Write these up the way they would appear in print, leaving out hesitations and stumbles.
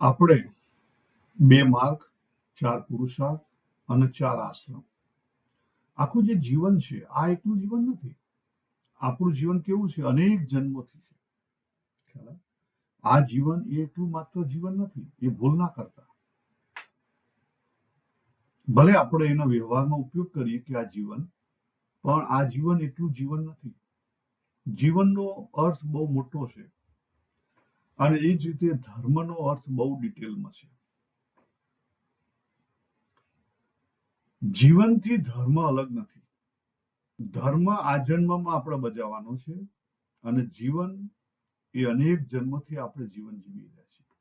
આપણે 2 માર્ગ, 4 પુરુષાર્થ અને 4 આશ્રમ. આખું જે જીવન છે આ એકલું જીવન નથી. આપણું જીવન કેવું છે? અનેક જન્મોથી છે. ખ્યાલ આવે? આ જીવન એ એકલું માત્ર જીવન નથી. એ ભૂલ ના કરતા. ભલે આપણે એનો વ્યવહારમાં ઉપયોગ કરીએ કે આ જીવન, પણ આ જીવન એટલું જીવન નથી. જીવનનો અર્થ બહુ મોટો છે અને એ જ રીતે ધર્મનો અર્થ બહુ ડિટેલમાં છે. જીવનથી ધર્મ અલગ નથી. ધર્મ આ જન્મમાં આપણે બજાવવાનો છે અને જીવન એ અનેક જન્મથી આપણે જીવન જીવી રહ્યા છીએ.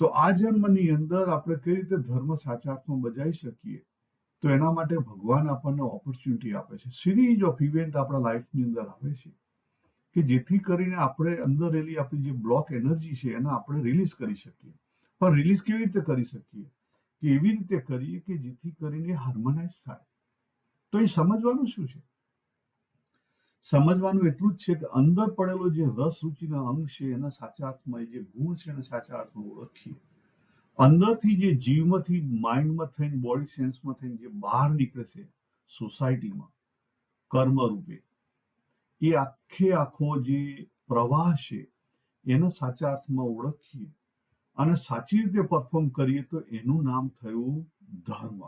તો આ જન્મની અંદર આપણે કઈ રીતે ધર્મ સાચા અર્થમાં બજાવી શકીએ, તો એના માટે ભગવાન આપણને ઓપોર્ચ્યુનિટી આપે છે. સિરીઝ ઓફ ઇવેન્ટ આપણા લાઈફની અંદર આવે છે કે જેથી કરીને આપણે અંદર રહેલી આપણી જે બ્લોક એનર્જી છે એને આપણે રિલીઝ કરી શકીએ. પણ રિલીઝ કેવી રીતે કરી શકીએ? કે એવી રીતે કરીએ કે જેથી કરીને હાર્મોનાઇઝ થાય. તો એ સમજવાનું શું છે? સમજવાનું એટલું જ છે કે અંદર પડેલો જે રસ રુચિના અંગ છે એના સાચા અર્થમાં, જે ગુણ છે એને સાચા અર્થમાં ઓળખીએ. અંદરથી જે જીવમાંથી, માઇન્ડમાં થઈને, બોડી સેન્સમાં થઈને જે બહાર નીકળે છે સોસાયટીમાં કર્મ રૂપે, એ આખો જે પ્રવાહ છે એને સાચા અર્થમાં ઓળખીએ અને સાચી રીતે પરફોર્મ કરીએ તો એનું નામ થયું ધર્મ.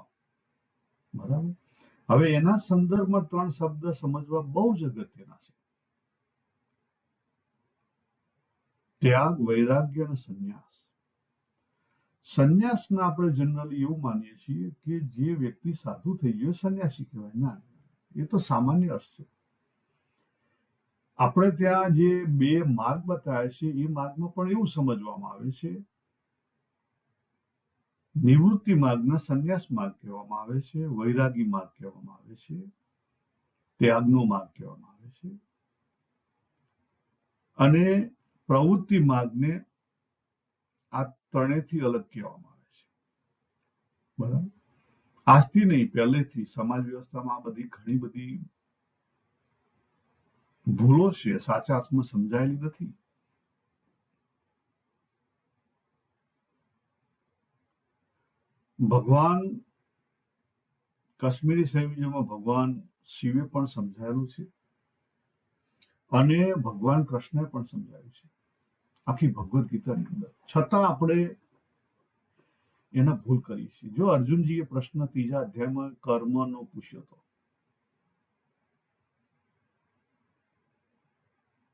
બરાબર? હવે એના સંદર્ભમાં 3 શબ્દ સમજવા બહુ જ અગત્યના છે: ત્યાગ, વૈરાગ્ય અને સંન્યાસ. સંન્યાસના આપણે જનરલી એવું માનીએ છીએ કે જે વ્યક્તિ સાધુ થઈ ગયો સંન્યાસી કહેવાય. ના, એ તો સામાન્ય અર્થ છે. આપણે ત્યાં જે 2 માર્ગ બતાવ્યા છે એ માર્ગમાં પણ એવું સમજવામાં આવે છે. નિવૃત્તિ માર્ગને સંન્યાસ માર્ગ કહેવામાં આવે છે, વૈરાગી માર્ગ કહેવામાં આવે છે, ત્યાગનો માર્ગ કહેવામાં આવે છે અને પ્રવૃત્તિ માર્ગને આ ત્રણેયથી અલગ કહેવામાં આવે છે. બરાબર? આજથી નહીં, પહેલેથી સમાજ વ્યવસ્થામાં આ બધી ઘણી બધી ભૂલો છે, સાચા અર્થમાં સમજાયેલી નથી. ભગવાન કાશ્મીરી સંયોજનમાં ભગવાન શિવે પણ સમજાયેલું છે અને ભગવાન કૃષ્ણએ પણ સમજાવ્યું છે આખી ભગવદ્ ગીતાની અંદર. છતાં આપણે એને ભૂલ કરીએ છીએ. જો અર્જુનજીએ પ્રશ્ન 3જા અધ્યાયમાં કર્મનો પૂછ્યો હતો,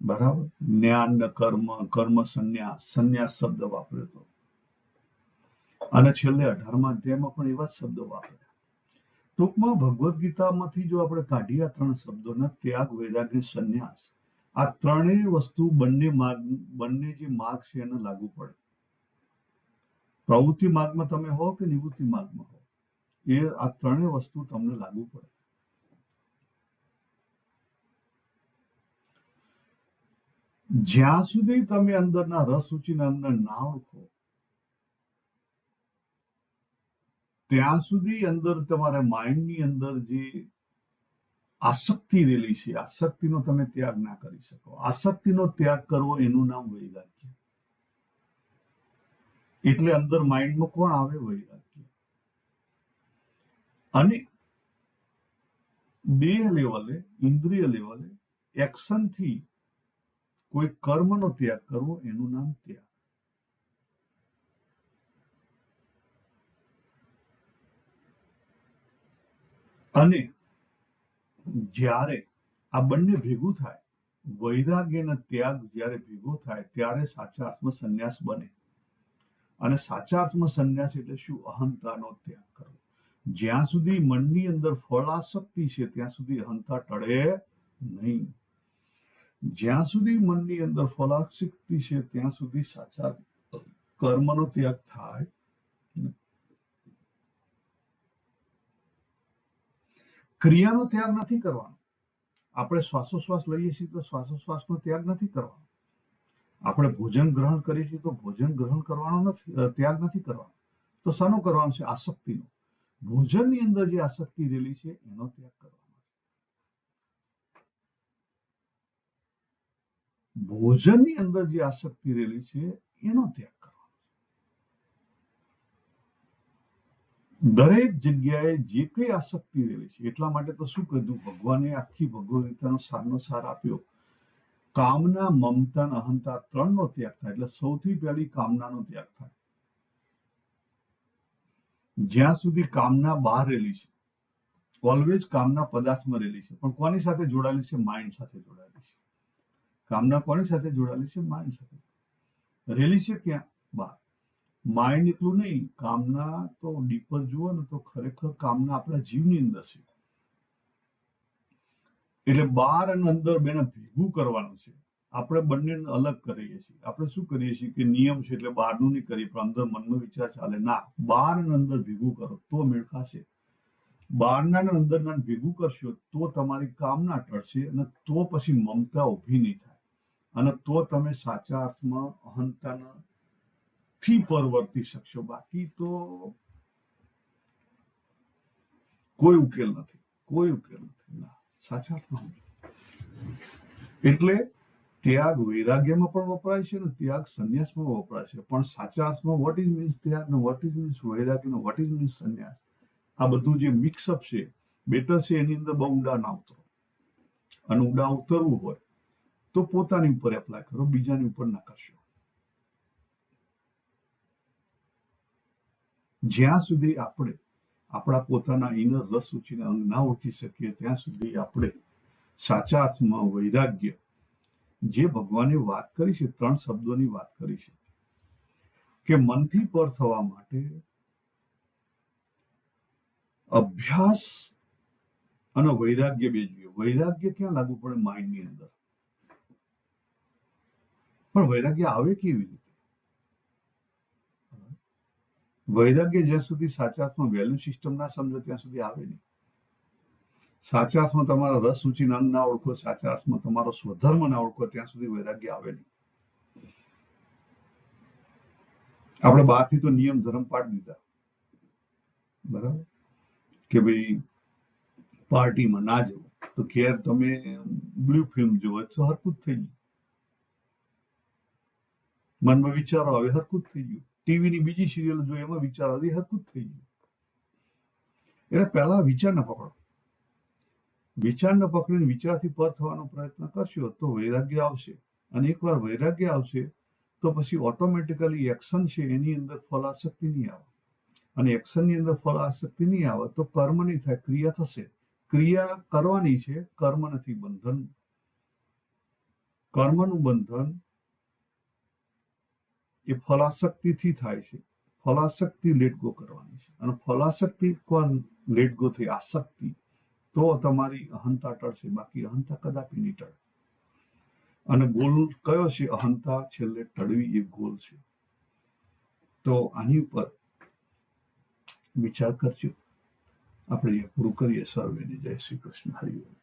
બરાબર? જ્ઞાન ને કર્મ, કર્મ સંન્યાસ, સંન્યાસ શબ્દ વાપર્યો હતો અને છેલ્લે 18મા અધ્યાયમાં પણ એવા જ શબ્દો વાપર્યા. ટૂંકમાં ભગવદ્ ગીતામાંથી જો આપણે કાઢીએ આ 3 શબ્દોને, ત્યાગ, વૈરાગ્ય, સંન્યાસ, આ ત્રણેય વસ્તુ બંને જે માર્ગ છે એને લાગુ પડે. પ્રવૃત્તિ માર્ગમાં તમે હો કે નિવૃત્તિ માર્ગમાં હો, એ આ ત્રણેય વસ્તુ તમને લાગુ પડે. જ્યાં સુધી તમે અંદરના રસ રુચિના અંગને ના ઓળખો ત્યાં સુધી અંદર તમારા માઇન્ડની અંદર જે આસક્તિ રહેલી છે, આસક્તિનો તમે ત્યાગ ના કરી શકો. આસક્તિનો ત્યાગ કરવો એનું નામ વૈરાગ્ય. એટલે અંદર માઇન્ડમાં કોણ આવે? વૈરાગ્ય. અને દેહ લેવલે, ઇન્દ્રિય લેવલે, એક્શનથી કોઈ કર્મનો ત્યાગ કરવો એનું નામ ત્યાગ. અને જ્યારે આ બંને ભેગું થાય, વૈરાગ્ય અને ત્યાગ જ્યારે ભેગો થાય ત્યારે સાચા અર્થમાં સંન્યાસ બને. અને સાચા અર્થમાં સંન્યાસ એટલે શું? અહંતાનો ત્યાગ કરવો. જ્યાં સુધી મનની અંદર ફળાસક્તિ છે ત્યાં સુધી અહંતા ટળે નહીં. જ્યાં સુધી મનની અંદર ફળાસક્તિ છે ત્યાં સુધી સાચા કર્મનો ત્યાગ થાય. ક્રિયાનો ત્યાગ નથી કરવાનો. આપણે શ્વાસોશ્વાસ લઈએ છીએ તો શ્વાસોશ્વાસનો ત્યાગ નથી કરવાનો. આપણે ભોજન ગ્રહણ કરીએ છીએ તો ભોજન ગ્રહણ કરવાનો નથી, ત્યાગ નથી કરવાનો. તો શાનો કરવાનો છે? આસક્તિનો. ભોજનની અંદર જે આસક્તિ રહેલી છે એનો ત્યાગ કરવાનો. ભોજનની અંદર જે આસક્તિ રહેલી છે એનો ત્યાગ કરવાનો. દરેક જગ્યાએ જે કઈ આસક્તિ રહેલી છે, એટલા માટે તો શું કીધું ભગવાને આખી ભગવદ ગીતાનો સારનો સાર આપ્યો. કામના, મમતા અને અહંતા ત્રણનો ત્યાગ થાય. એટલે સૌથી પહેલી કામનાનો ત્યાગ થાય. જ્યાં સુધી કામના બહાર રહેલી છે, ઓલવેઝ કામના પદાર્થમાં રહેલી છે, પણ કોની સાથે જોડાયેલી છે? માઇન્ડ સાથે જોડાયેલી છે. કામના કોની સાથે જોડાયેલી છે? માઇન્ડ સાથે રહેલી છે. ક્યાં? બહાર. માઇન્ડ એટલું નહીં, કામના તો ડીપર જુઓ ને તો ખરેખર કામના આપણા જીવની અંદર છે. એટલે બહાર અને અંદર બેને ભેગું કરવાનું છે. આપણે બંને અલગ કરીએ છીએ. આપણે શું કરીએ છીએ કે નિયમ છે એટલે બહારનું નહીં કરીએ, પણ અંદર મનનો વિચાર ચાલે ના. બહાર અને અંદર ભેગું કરો તો મેળ ખાશે. બહારના ને અંદરના ભેગું કરશો તો તમારી કામના ટળશે, અને તો પછી મમતા ઊભી નહીં થાય, અને તો તમે સાચા અર્થમાં અહંતાના થી પર વર્તી શકશો. બાકી તો કોઈ ઉકેલ નથી, કોઈ ઉકેલ નથી. ના, સાચા અર્થમાં. એટલે ત્યાગ વૈરાગ્યમાં પણ વપરાય છે ને ત્યાગ સંન્યાસમાં વપરાય છે. પણ સાચા અર્થમાં વોટ ઇઝ મીન્સ ત્યાગ ને વોટ ઇઝ મીન્સ વૈરાગ્ય ને વોટ ઇઝ મીન્સ સંન્યાસ, આ બધું જે મિક્સઅપ છે, બેટર છે, એની અંદર બહુ ઊંડા ના ઉતરો. અને ઊંડા ઉતરવું હોય તો પોતાની ઉપર એપ્લાય કરો, બીજાની ઉપર ના કરશો. જ્યાં સુધી આપણે આપણા પોતાના ઇનર રસ સૂચિને અંગ ના ઓળખી શકીએ ત્યાં સુધી આપણે સાચા અર્થમાં વૈરાગ્ય, જે ભગવાને વાત કરી છે, 3 શબ્દોની વાત કરી છે કે મનથી પર થવા માટે અભ્યાસ અને વૈરાગ્ય બે જોઈએ. વૈરાગ્ય ક્યાં લાગુ પડે? માઇન્ડની અંદર. પણ વૈરાગ્ય આવે કેવી રીતે? વૈરાગ્ય જ્યાં સુધી સાચા અર્થમાં વેલ્યુ સિસ્ટમ ના સમજો ત્યાં સુધી આવે નહીં. સાચા અર્થમાં તમારા રસ સૂચિ અંગ ના ઓળખો, સાચા અર્થમાં તમારો સ્વધર્મ ના ઓળખો ત્યાં સુધી વૈરાગ્ય આવે નહીં. આપણે બહારથી તો નિયમ ધર્મ પાડી દીધા, બરાબર, કે ભાઈ પાર્ટીમાં ના જવું, તો ઘેર તમે બ્લુ ફિલ્મ જોવો તો હરકું જ થઈ ગયું. મનમાં વિચારો આવે, હરકું જ થઈ ગયું. ટીવીની બીજી સિરિયલ જોઈએ, એમાં વિચારો આવે, હરકું જ થઈ ગયું. એટલે પહેલા વિચાર ન પકડો. વિચાર ન પકડીને વિચારથી પર થવાનો પ્રયત્ન કરશો તો વૈરાગ્ય આવશે. અને એકવાર વૈરાગ્ય આવશે તો પછી ઓટોમેટિકલી એક્શન છે એની અંદર ફલાશક્તિ નહીં આવે. અને એક્શનની અંદર ફલાશક્તિ નહીં આવે તો કર્મ નહીં થાય, ક્રિયા થશે. ક્રિયા કરવાની છે, કર્મ નથી. બંધન, કર્મનું બંધન એ ફલાશક્તિથી થાય છે. ફલાશક્તિ લેટ ગો કરવાની છે, અને ફલાશક્તિ કોણ લેટ ગો થઈ? આસક્તિ. તો તમારી અહંતા ટળશે, બાકી અહંતા કદાપી નહીં ટળે. અને ગોલ કયો છે? અહંતા છેલ્લે ટળવી એ ગોલ છે. તો આની ઉપર વિચાર કરજો. આપણે પૂરું કરીએ. સર્વેને જય શ્રી કૃષ્ણ. હરિ ઓમ.